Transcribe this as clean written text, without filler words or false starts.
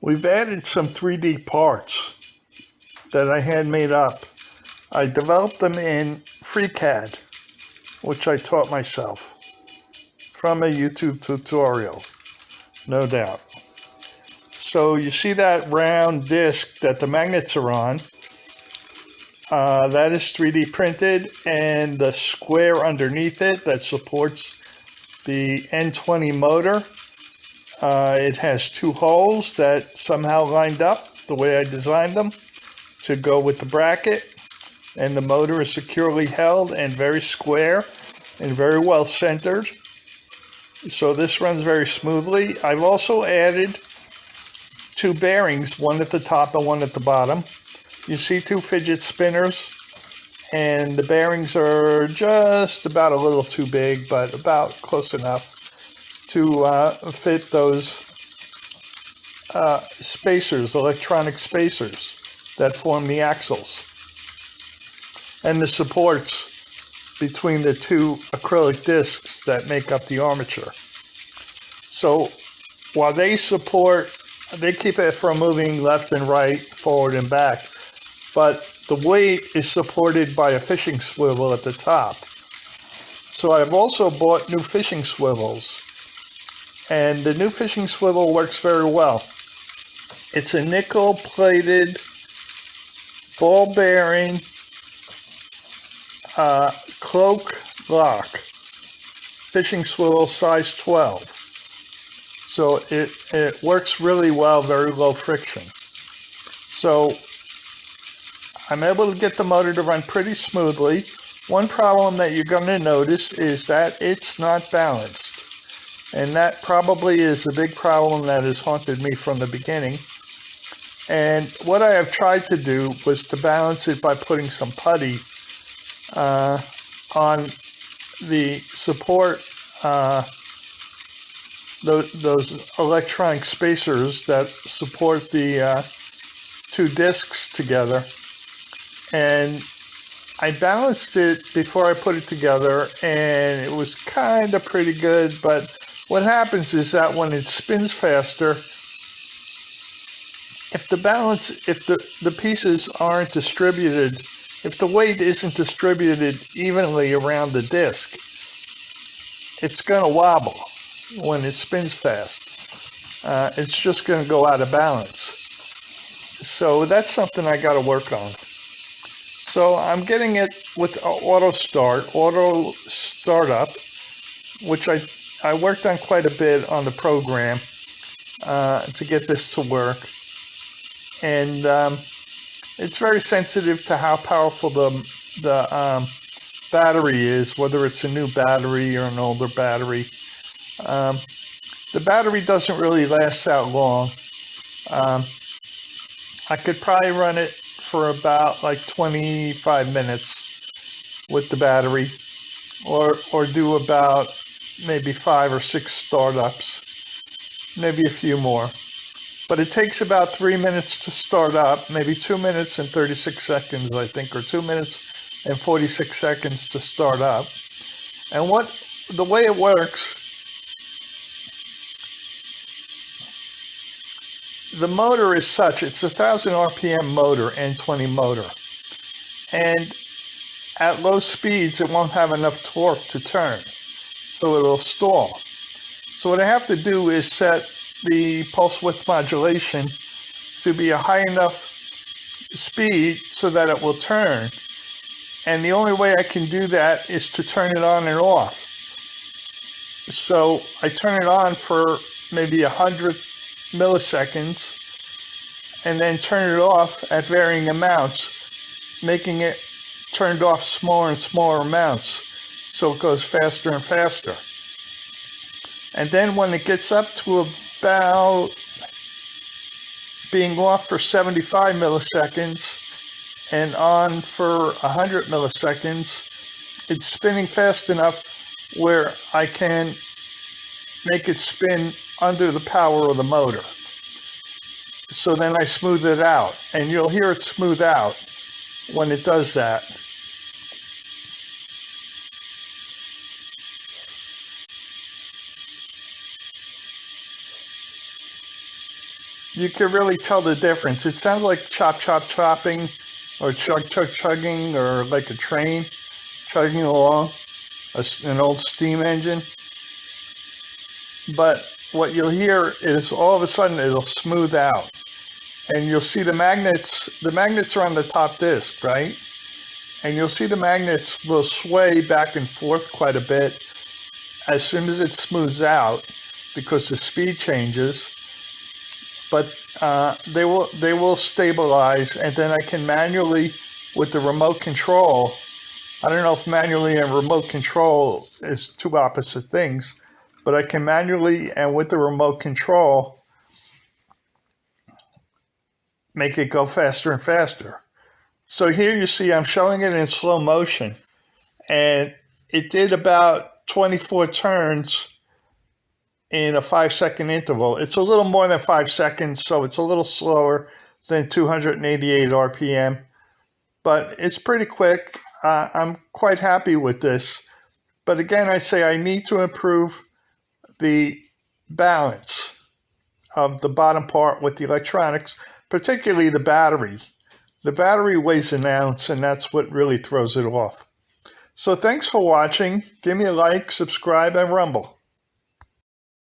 We've added some 3D parts that I had made up. I developed them in FreeCAD, which I taught myself from a YouTube tutorial, no doubt. So you see that round disc that the magnets are on, that is 3D printed, and the square underneath it that supports the N20 motor, it has two holes that somehow lined up the way I designed them to go with the bracket, and the motor is securely held and very square and very well centered. So this runs very smoothly. I've also added two bearings, one at the top and one at the bottom. You see two fidget spinners, and the bearings are just about a little too big, but about close enough to fit those spacers, electronic spacers that form the axles and the supports between the two acrylic discs that make up the armature. So while they keep it from moving left and right, forward and back, but the weight is supported by a fishing swivel at the top. So I've also bought new fishing swivels, and the new fishing swivel works very well. It's a nickel-plated ball bearing cloak lock fishing swivel size 12. So it works really well, very low friction. So I'm able to get the motor to run pretty smoothly. One problem that you're going to notice is that it's not balanced. And that probably is a big problem that has haunted me from the beginning. And what I have tried to do was to balance it by putting some putty on the support, those electronic spacers that support the two discs together. And I balanced it before I put it together, and it was kind of pretty good, but what happens is that when it spins faster, if the pieces aren't distributed, if the weight isn't distributed evenly around the disc, it's going to wobble when it spins fast. It's just going to go out of balance. So that's something I got to work on. So I'm getting it with auto startup, which I worked on quite a bit on the program to get this to work. And it's very sensitive to how powerful the battery is, whether it's a new battery or an older battery. The battery doesn't really last that long. I could probably run it for about like 25 minutes with the battery, or do about maybe 5 or 6 startups, maybe a few more. But it takes about 3 minutes to start up, maybe 2 minutes and 36 seconds, I think, or 2 minutes and 46 seconds to start up. And the way it works, the motor is such, it's a 1000 RPM motor, N20 motor. And at low speeds, it won't have enough torque to turn, so it'll stall. So what I have to do is set the pulse width modulation to be a high enough speed so that it will turn. And the only way I can do that is to turn it on and off. So I turn it on for maybe 100 milliseconds and then turn it off at varying amounts, making it turned off smaller and smaller amounts so it goes faster and faster. And then when it gets up to about being off for 75 milliseconds and on for 100 milliseconds, it's spinning fast enough where I can make it spin under the power of the motor. So then I smooth it out, and you'll hear it smooth out when it does that. you can really tell the difference. It sounds like chop, chop, chopping, or chug, chug, chugging, or like a train chugging along, an old steam engine. But what you'll hear is all of a sudden it'll smooth out. And you'll see the magnets are on the top disc, right? And you'll see the magnets will sway back and forth quite a bit as soon as it smooths out because the speed changes. But they will stabilize, and then I can manually, with the remote control, I don't know if manually and remote control is two opposite things, but I can manually and with the remote control make it go faster and faster. So here you see I'm showing it in slow motion, and it did about 24 turns in a 5-second interval. It's a little more than 5 seconds, so it's a little slower than 288 RPM, but it's pretty quick. I'm quite happy with this. But again, I say I need to improve the balance of the bottom part with the electronics, particularly the battery. The battery weighs an ounce, and that's what really throws it off. So thanks for watching. Give me a like, subscribe, and rumble.